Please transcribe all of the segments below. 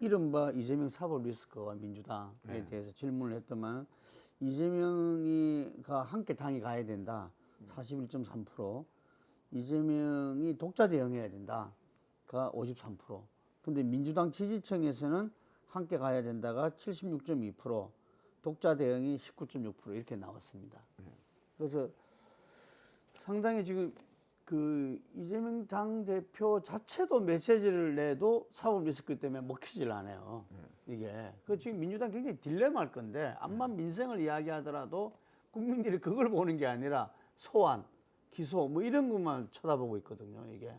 이른바 이재명 사법 리스크와 민주당에 대해서 질문을 했더만 이재명이가 함께 당이 가야 된다. 41.3%. 이재명이 독자 대응해야 된다가 53%. 근데 민주당 지지층에서는 함께 가야 된다가 76.2%, 독자 대응이 19.6% 이렇게 나왔습니다. 그래서 상당히 지금 그 이재명 당대표 자체도 메시지를 내도 사법 리스크 때문에 먹히질 않아요. 이게. 그 지금 민주당 굉장히 딜레마일 건데 암만 민생을 이야기하더라도 국민들이 그걸 보는 게 아니라 소환, 기소 뭐 이런 것만 쳐다보고 있거든요. 이게.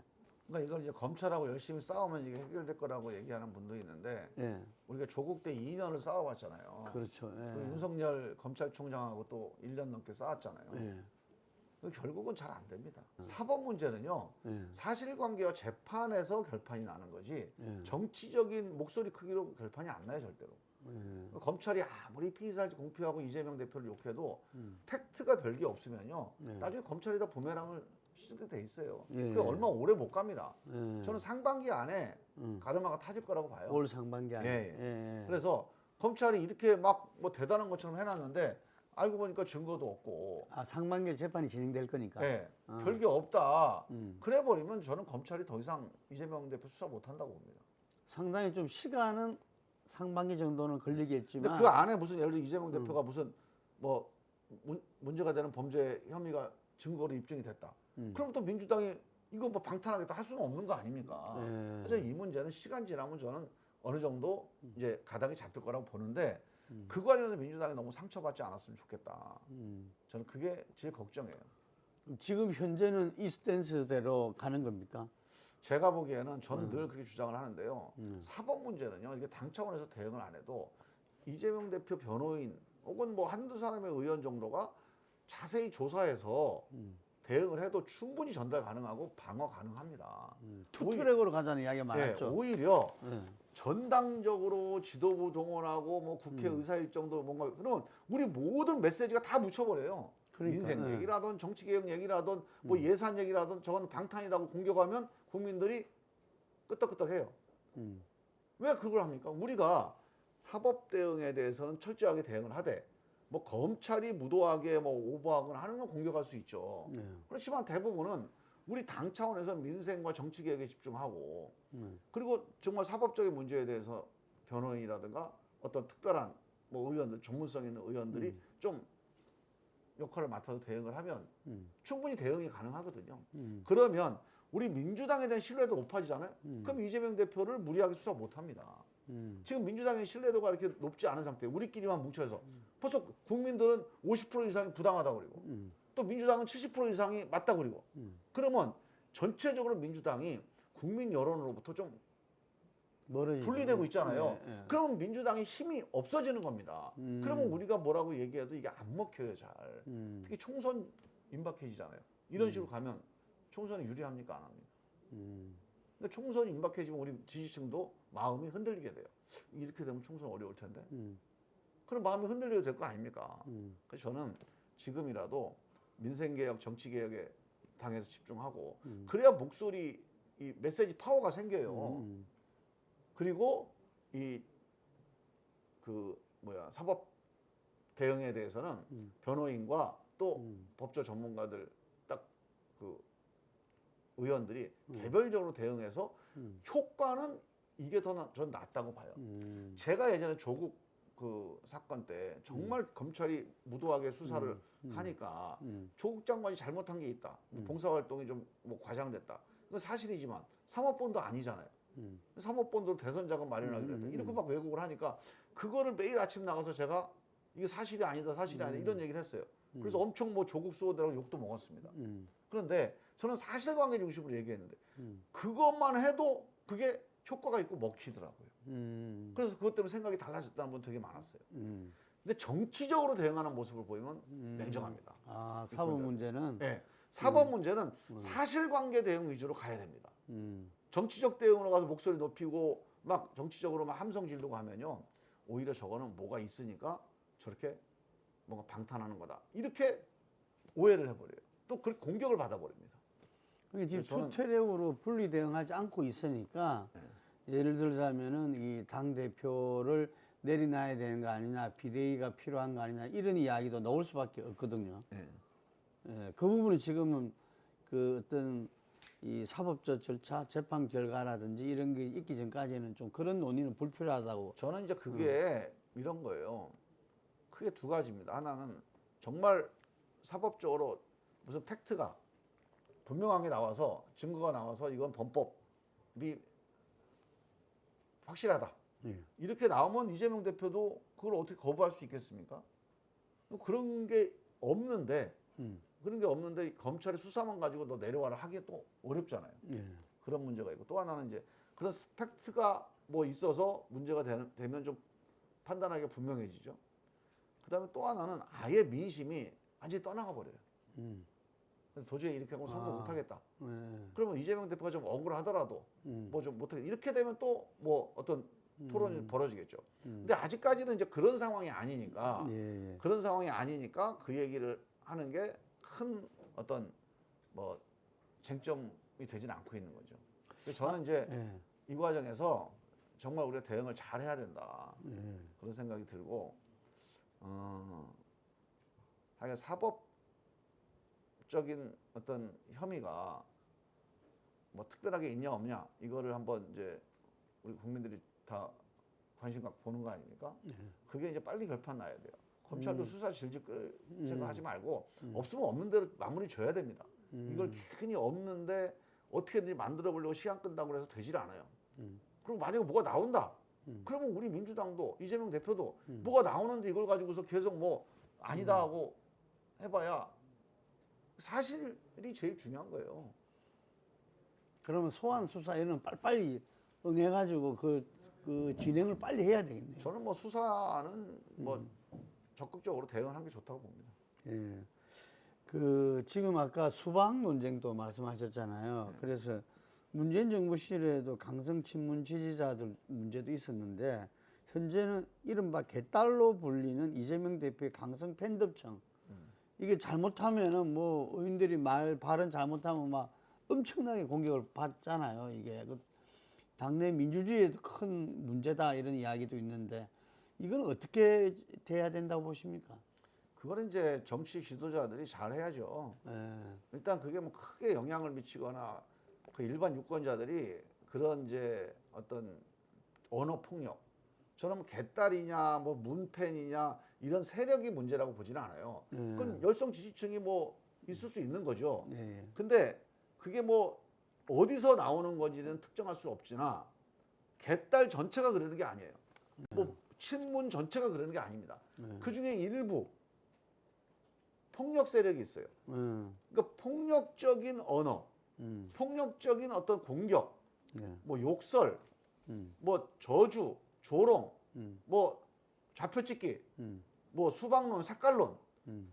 그러니까 이걸 이제 검찰하고 열심히 싸우면 이게 해결될 거라고 얘기하는 분도 있는데 예. 우리가 조국 때 2년을 싸워봤잖아요. 그렇죠. 예. 그리고 윤석열 검찰총장하고 또 1년 넘게 싸웠잖아요. 예. 결국은 잘 안 됩니다. 사법 문제는요. 예. 사실관계와 재판에서 결판이 나는 거지 예. 정치적인 목소리 크기로 결판이 안 나요 절대로. 검찰이 아무리 피의사실지 공표하고 이재명 대표를 욕해도 팩트가 별게 없으면요. 나중에 검찰에다 부메랑을 씌게 돼 있어요. 그게 얼마 오래 못 갑니다. 저는 상반기 안에 가르마가 타질 거라고 봐요. 올 상반기 안에. 예. 그래서 검찰이 이렇게 막 뭐 대단한 것처럼 해놨는데 알고 보니까 증거도 없고. 아, 상반기에 재판이 진행될 거니까. 예. 별게 없다. 그래 버리면 저는 검찰이 더 이상 이재명 대표 수사 못 한다고 봅니다. 상당히 좀 시간은 상반기 정도는 걸리겠지만. 근데 그 안에 무슨 예를 들어 이재명 대표가 무슨 뭐 문제가 되는 범죄 혐의가 증거로 입증이 됐다. 그럼 또 민주당이 이거 뭐 방탄하겠다 할 수는 없는 거 아닙니까? 그래서 이 문제는 시간 지나면 저는 어느 정도 이제 가닥이 잡힐 거라고 보는데 그 과정에서 민주당이 너무 상처받지 않았으면 좋겠다. 저는 그게 제일 걱정이에요. 지금 현재는 이 스탠스대로 가는 겁니까? 제가 보기에는 저는 늘 그렇게 주장을 하는데요. 사법 문제는요. 이게 당 차원에서 대응을 안 해도 이재명 대표 변호인 혹은 뭐 한두 사람의 의원 정도가 자세히 조사해서 대응을 해도 충분히 전달 가능하고 방어 가능합니다. 투트랙으로 가자는 이야기가 많았죠. 오히려 전당적으로 지도부 동원하고 뭐 국회 의사 일정도 뭔가 그러면 우리 모든 메시지가 다 묻혀버려요. 그러니까, 민생 얘기라든 정치개혁 얘기라든 뭐 예산 얘기라든 저건 방탄이라고 공격하면 국민들이 끄떡끄떡해요. 왜 그걸 합니까? 우리가 사법 대응에 대해서는 철저하게 대응을 하되 뭐 검찰이 무도하게 뭐 오버하거나 하는 건 공격할 수 있죠. 그렇지만 대부분은 우리 당 차원에서 민생과 정치 개혁에 집중하고 그리고 정말 사법적인 문제에 대해서 변호인이라든가 어떤 특별한 뭐 의원들 전문성 있는 의원들이 좀 역할을 맡아서 대응을 하면 충분히 대응이 가능하거든요. 그러면 우리 민주당에 대한 신뢰도 높아지잖아요. 그럼 이재명 대표를 무리하게 수사 못합니다. 지금 민주당의 신뢰도가 이렇게 높지 않은 상태에 우리끼리만 뭉쳐서 벌써 국민들은 50% 이상이 부당하다고 그러고 또 민주당은 70% 이상이 맞다고 그러고 그러면 전체적으로 민주당이 국민 여론으로부터 좀 분리되고 있잖아요. 그러면 민주당의 힘이 없어지는 겁니다. 그러면 우리가 뭐라고 얘기해도 이게 안 먹혀요, 잘. 특히 총선 임박해지잖아요. 이런 식으로 가면 총선이 유리합니까, 안 합니까? 근데 총선이 임박해지면 우리 지지층도 마음이 흔들리게 돼요. 이렇게 되면 총선 어려울 텐데. 그럼 마음이 흔들려도 될 거 아닙니까? 그래서 저는 지금이라도 민생개혁, 정치개혁에 당에서 집중하고 그래야 목소리, 이 메시지 파워가 생겨요. 그리고 사법 대응에 대해서는 변호인과 또 법조 전문가들 딱 그 의원들이 개별적으로 대응해서 효과는 이게 더 전 낫다고 봐요. 제가 예전에 조국 그 사건 때 정말 검찰이 무도하게 수사를 하니까 조국 장관이 잘못한 게 있다. 봉사활동이 좀 뭐 과장됐다. 그건 사실이지만 사모펀드 아니잖아요. 사모펀드로 대선 자금 마련하기로 했다. 이렇게 막 왜곡을 하니까 그거를 매일 아침 나가서 제가 이게 사실이 아니다, 사실이 아니다 이런 얘기를 했어요. 그래서 엄청 뭐 조국 수호대라고 욕도 먹었습니다. 그런데 저는 사실관계 중심으로 얘기했는데 그것만 해도 그게 효과가 있고 먹히더라고요. 그래서 그것 때문에 생각이 달라졌다는 분 되게 많았어요. 근데 정치적으로 대응하는 모습을 보이면 냉정합니다. 아, 사법 문제는? 네. 사법 문제는 사실관계 대응 위주로 가야 됩니다. 정치적 대응으로 가서 목소리 높이고 막 정치적으로 막 함성 지르고 하면요. 오히려 저거는 뭐가 있으니까 저렇게 뭔가 방탄하는 거다. 이렇게 오해를 해버려요. 또 그렇게 공격을 받아버립니다. 지금 투트랙으로 분리 대응하지 않고 있으니까 예를 들자면은 이 당 대표를 내리놔야 되는 거 아니냐, 비대위가 필요한 거 아니냐 이런 이야기도 나올 수밖에 없거든요. 예. 예, 그 부분은 지금은 그 어떤 이 사법적 절차, 재판 결과라든지 이런 게 있기 전까지는 좀 그런 논의는 불필요하다고. 저는 이제 그게 이런 거예요. 크게 두 가지입니다. 하나는 정말 사법적으로 무슨 팩트가 분명한 게 나와서 증거가 나와서 이건 범법이 확실하다. 예. 이렇게 나오면 이재명 대표도 그걸 어떻게 거부할 수 있겠습니까? 그런 게 없는데 그런 게 없는데 검찰이 수사만 가지고 너 내려와라 하기 또 어렵잖아요. 예. 그런 문제가 있고 또 하나는 이제 그런 팩트가 뭐 있어서 문제가 되면 좀 판단하기가 분명해지죠. 그다음에 또 하나는 아예 민심이 완전히 떠나가 버려요. 그래서 도저히 이렇게 하고 선거 못하겠다. 예. 그러면 이재명 대표가 좀 억울하더라도 뭐 좀 못하겠다. 이렇게 되면 또 뭐 어떤 토론이 벌어지겠죠. 근데 아직까지는 이제 그런 상황이 아니니까 예. 예. 그런 상황이 아니니까 그 얘기를 하는 게 큰 어떤 뭐 쟁점이 되지는 않고 있는 거죠. 그래서 저는 이제 예. 이 과정에서 정말 우리가 대응을 잘 해야 된다. 예. 그런 생각이 들고, 하여간 사법적인 어떤 혐의가 뭐 특별하게 있냐 없냐 이거를 한번 이제 우리 국민들이 다 관심 갖고 보는 거 아닙니까? 그게 이제 빨리 결판 나야 돼요. 검찰도 수사 질질 끌 생각하지 말고 없으면 없는 대로 마무리 줘야 됩니다. 이걸 괜히 없는데 어떻게든지 만들어 보려고 시간 끈다고 해서 되질 않아요. 그럼 만약에 뭐가 나온다. 그러면 우리 민주당도 이재명 대표도 뭐가 나오는데 이걸 가지고서 계속 뭐 아니다 하고 해봐야 사실이 제일 중요한 거예요. 그러면 소환 수사 이런 빨리 응해가지고 그 진행을 빨리 해야 되겠네요. 저는 뭐 수사는 뭐 적극적으로 대응하는 게 좋다고 봅니다. 예. 그 지금 아까 수박 논쟁도 말씀하셨잖아요. 그래서 문재인 정부실에도 강성 친문 지지자들 문제도 있었는데 현재는 이른바 개딸로 불리는 이재명 대표의 강성 팬덤층 이게 잘못하면은 뭐 의원들이 발언 잘못하면 막 엄청나게 공격을 받잖아요. 이게 그 당내 민주주의에도 큰 문제다 이런 이야기도 있는데 이건 어떻게 돼야 된다고 보십니까? 그거는 이제 정치 지도자들이 잘 해야죠. 예. 일단 그게 뭐 크게 영향을 미치거나 그 일반 유권자들이 그런 이제 어떤 언어 폭력, 저는 뭐 개딸이냐 뭐 문팬이냐 이런 세력이 문제라고 보지는 않아요. 그건 열성 지지층이 뭐 있을 수 있는 거죠. 예. 근데 그게 뭐 어디서 나오는 건지는 특정할 수 없지나 개딸 전체가 그러는 게 아니에요. 뭐 친문 전체가 그러는 게 아닙니다. 그 중에 일부 폭력 세력이 있어요. 그러니까 폭력적인 언어, 폭력적인 어떤 공격, 뭐 욕설, 뭐 저주, 조롱, 뭐 좌표찍기, 뭐 수박론, 색깔론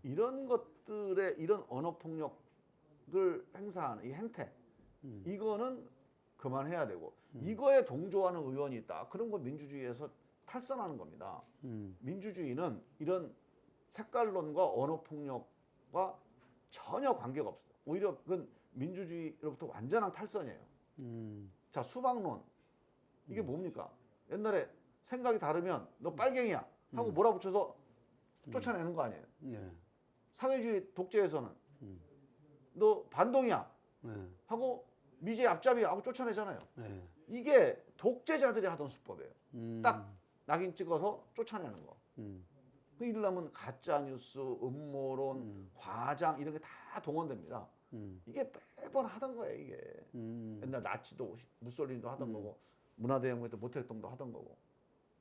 이런 것들의 이런 언어 폭력을 행사하는 이 행태, 이거는 그만해야 되고 이거에 동조하는 의원이 있다. 그런 거 민주주의에서 탈선하는 겁니다. 민주주의는 이런 색깔론과 언어 폭력과 전혀 관계가 없어요. 오히려 그건 민주주의로부터 완전한 탈선이에요. 자, 수박론 이게 뭡니까? 옛날에 생각이 다르면 너 빨갱이야 하고 몰아붙여서 쫓아내는 거 아니에요. 사회주의 독재에서는 너 반동이야 하고 미제 앞잡이 하고 쫓아내잖아요. 이게 독재자들이 하던 수법이에요. 딱 낙인 찍어서 쫓아내는 거. 그 이러려면 가짜 뉴스, 음모론, 과장 이런 게 다 동원됩니다. 이게 매번 하던 거예요, 이게. 옛날 나치도 무솔리니도 하던 거고 문화대혁명 때 모택동도 하던 거고.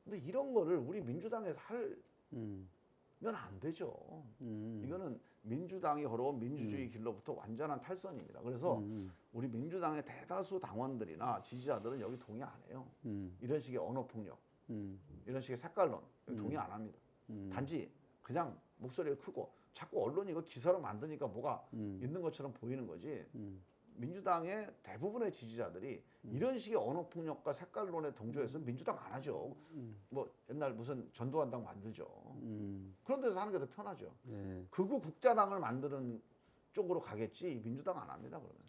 근데 이런 거를 우리 민주당에서 하면 안 되죠. 이거는 민주당이 걸어온 민주주의 길로부터 완전한 탈선입니다. 그래서 우리 민주당의 대다수 당원들이나 지지자들은 여기 동의 안 해요. 이런 식의 언어폭력, 이런 식의 색깔론 여기 동의 안 합니다. 단지 그냥 목소리가 크고 자꾸 언론이 이거 기사로 만드니까 뭐가 있는 것처럼 보이는 거지. 민주당의 대부분의 지지자들이 이런 식의 언어폭력과 색깔론에 동조해서 민주당 안 하죠. 뭐 옛날 무슨 전두환당 만들죠. 그런 데서 하는 게 더 편하죠. 극우 국자당을 만드는 쪽으로 가겠지 민주당 안 합니다. 그러면.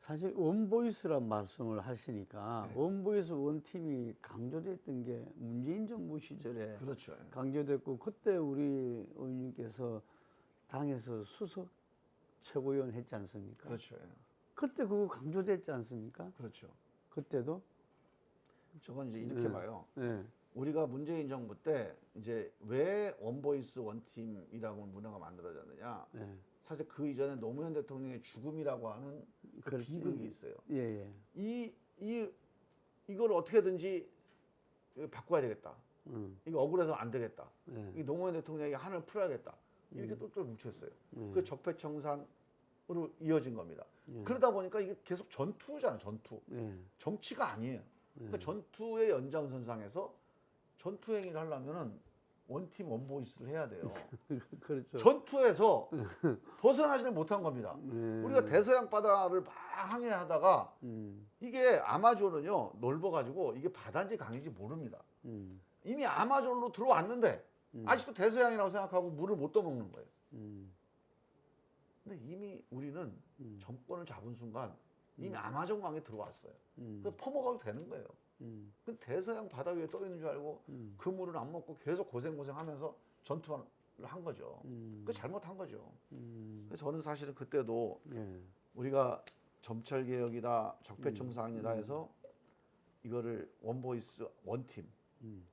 사실 원보이스란 말씀을 하시니까 원보이스 원팀이 강조됐던 게 문재인 정부 시절에 그렇죠. 강조됐고 그때 우리 의원님께서 당에서 수석 최고위원 했지 않습니까? 그렇죠. 그때 그거 강조됐지 않습니까? 그렇죠. 그때도? 저건 이제 이렇게 봐요. 네. 우리가 문재인 정부 때 이제 왜 원보이스 원팀이라고 문화가 만들어졌느냐. 네. 사실 그 이전에 노무현 대통령의 죽음이라고 하는 그 그렇지. 비극이 있어요. 예, 예. 이걸 어떻게든지 바꿔야 되겠다. 이거 억울해서 안 되겠다. 예. 이 노무현 대통령이 한을 풀어야겠다. 이렇게 똘똘 뭉쳤어요. 그 적폐청산으로 이어진 겁니다. 그러다 보니까 이게 계속 전투잖아요. 전투. 예. 정치가 아니에요. 그러니까 전투의 연장선상에서 전투 행위를 하려면은 원팀 원보이스를 해야 돼요. 그렇죠. 전투에서 벗어나지를 못한 겁니다. 네. 우리가 대서양 바다를 막 항해하다가 이게 아마존은요 넓어가지고 이게 바다인지 강인지 모릅니다. 이미 아마존으로 들어왔는데 아직도 대서양이라고 생각하고 물을 못 떠먹는 거예요. 근데 이미 우리는 정권을 잡은 순간 이미 아마존 강에 들어왔어요. 그래서 퍼먹어도 되는 거예요. 근데 대서양 바다 위에 떠 있는 줄 알고 그 물을 안 먹고 계속 고생하면서 전투를 한 거죠. 그 잘못한 거죠. 그래서 저는 사실은 그때도 예. 우리가 점철 개혁이다, 적폐청산이다 해서 이거를 원보이스, 원팀,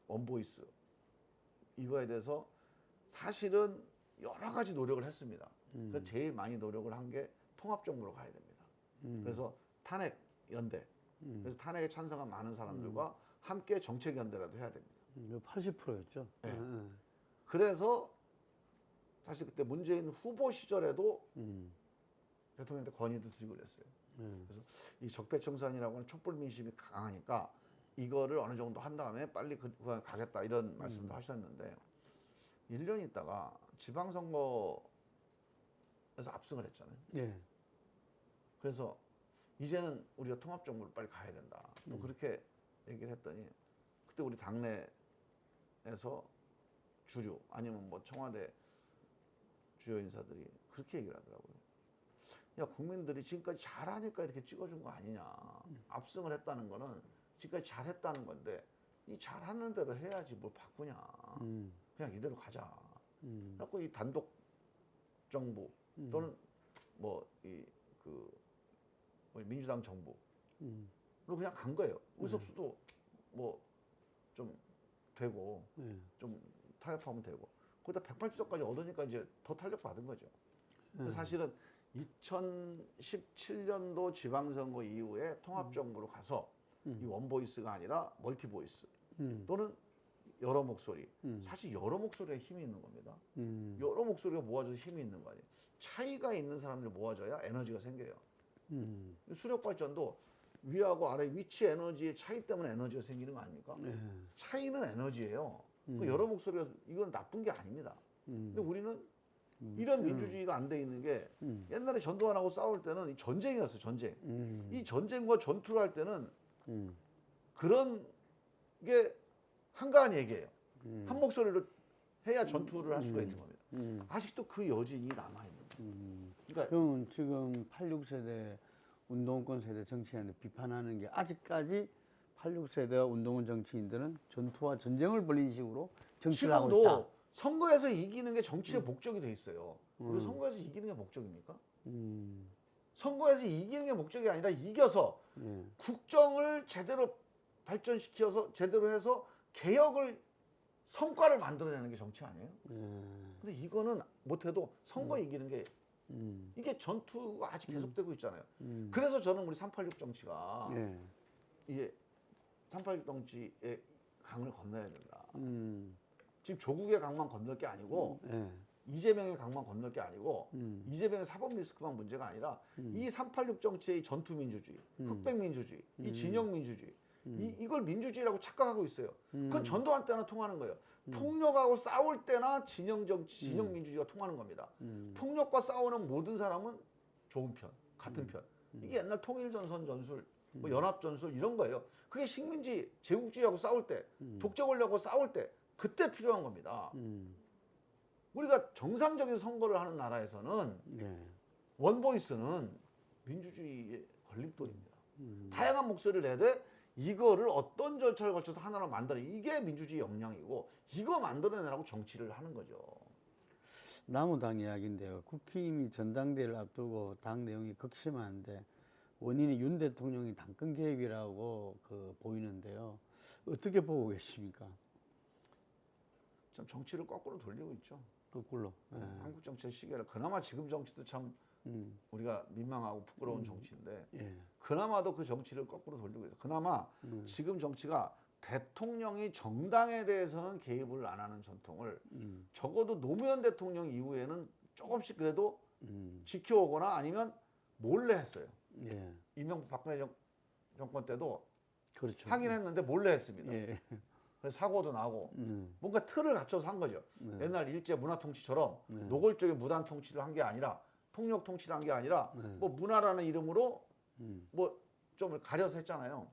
원보이스 이거에 대해서 사실은 여러 가지 노력을 했습니다. 그래서 제일 많이 노력을 한 게 통합정부로 가야 됩니다. 그래서 탄핵 연대, 그래서 탄핵에 찬성한 많은 사람들과 함께 정책 연대라도 해야 됩니다. 80%였죠. 네. 그래서 사실 그때 문재인 후보 시절에도 대통령한테 건의도 드리고 그랬어요. 그래서 이 적폐청산이라고 하는 촛불 민심이 강하니까 이거를 어느 정도 한 다음에 빨리 그거 가겠다 이런 말씀도 하셨는데 1년 있다가 지방선거에서 압승을 했잖아요. 예. 그래서 이제는 우리가 통합정부를 빨리 가야 된다. 또 그렇게 얘기를 했더니 그때 우리 당내에서 주류 아니면 뭐 청와대 주요 인사들이 그렇게 얘기를 하더라고요. 야, 국민들이 지금까지 잘하니까 이렇게 찍어준 거 아니냐. 압승을 했다는 거는 지금까지 잘했다는 건데 이 잘하는 대로 해야지 뭘 바꾸냐. 그냥 이대로 가자. 그래갖고 이 단독 정부 또는 뭐 민주당 정부로 그냥 간 거예요. 의석수도 뭐 좀 되고 좀 타협하면 되고 거기다 180석까지 얻으니까 이제 더 탄력 받은 거죠. 근데 사실은 2017년도 지방선거 이후에 통합정부로 가서 이 원보이스가 아니라 멀티보이스 또는 여러 목소리. 사실 여러 목소리에 힘이 있는 겁니다. 여러 목소리가 모아져서 힘이 있는 거 아니에요. 차이가 있는 사람들이 모아져야 에너지가 생겨요. 수력 발전도 위하고 아래 위치 에너지의 차이 때문에 에너지가 생기는 거 아닙니까? 차이는 에너지예요. 그 여러 목소리가 이건 나쁜 게 아닙니다. 근데 우리는 이런 민주주의가 안 돼 있는 게 옛날에 전두환하고 싸울 때는 이 전쟁이었어요. 전쟁. 이 전쟁과 전투를 할 때는 그런 게 한가한 얘기예요. 한 목소리로 해야 전투를 할 수가 있는 겁니다. 아직도 그 여진이 남아 있는 거예요. 그러니까 그럼 지금 86세대 운동권 세대 정치인을 비판하는 게 아직까지 86세대와 운동권 정치인들은 전투와 전쟁을 벌린 식으로 정치를 하고 있다. 지금도 선거에서 이기는 게 정치의 목적이 돼 있어요. 우리 선거에서 이기는 게 목적입니까? 선거에서 이기는 게 목적이 아니라 이겨서 국정을 제대로 발전시켜서 제대로 해서 개혁을 성과를 만들어내는 게 정치 아니에요? 근데 이거는 못해도 선거 이기는 게 이게 전투가 아직 계속되고 있잖아요. 그래서 저는 우리 386 정치가 이게 386 정치의 강을 건너야 된다. 지금 조국의 강만 건널 게 아니고 이재명의 강만 건널 게 아니고 이재명의 사법 리스크만 문제가 아니라 이 386 정치의 전투 민주주의, 흑백 민주주의, 이 진영 민주주의 이걸 민주주의라고 착각하고 있어요. 그건 전두환 때나 통하는 거예요. 폭력하고 싸울 때나 진영 정치, 진영 민주주의가 통하는 겁니다. 폭력과 싸우는 모든 사람은 좋은 편, 같은 편. 이게 옛날 통일전선 전술, 뭐 연합전술 이런 거예요. 그게 식민지, 제국주의하고 싸울 때, 독재 권력하고 싸울 때 그때 필요한 겁니다. 우리가 정상적인 선거를 하는 나라에서는 원보이스는 민주주의에 걸림돌입니다. 다양한 목소리를 내되 이거를 어떤 절차를 거쳐서 하나로 만드는 이게 민주주의 역량이고 이거 만들어내라고 정치를 하는 거죠. 남우당 이야기인데요. 국힘이 전당대회를 앞두고 당 내용이 극심한데 원인이 윤 대통령이 당권 개입이라고 보이는데요. 어떻게 보고 계십니까? 참 정치를 거꾸로 돌리고 있죠. 거꾸로. 예. 한국 정치의 시계를 그나마 지금 정치도 참 우리가 민망하고 부끄러운 정치인데 예. 그나마도 그 정치를 거꾸로 돌리고 있어요. 그나마 지금 정치가 대통령이 정당에 대해서는 개입을 안 하는 전통을 적어도 노무현 대통령 이후에는 조금씩 그래도 지켜오거나 아니면 몰래 했어요. 예. 이명박 박근혜 정권 때도 그렇죠. 하긴 했는데 몰래 했습니다. 예. 그래서 사고도 나고 뭔가 틀을 갖춰서 한 거죠. 옛날 일제 문화 통치처럼 노골적인 무단 통치를 한 게 아니라 폭력 통치를 한 게 아니라 뭐 문화라는 이름으로 뭐 좀 가려서 했잖아요.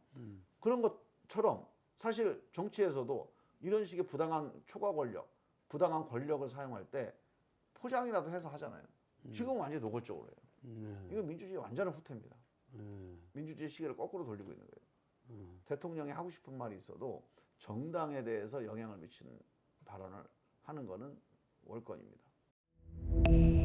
그런 것처럼 사실 정치에서도 이런 식의 부당한 초과 권력, 부당한 권력을 사용할 때 포장이라도 해서 하잖아요. 지금 완전히 노골적으로 해요. 이거 민주주의 완전한 후퇴입니다. 민주주의 시계를 거꾸로 돌리고 있는 거예요. 대통령이 하고 싶은 말이 있어도 정당에 대해서 영향을 미치는 발언을 하는 거는 월권입니다.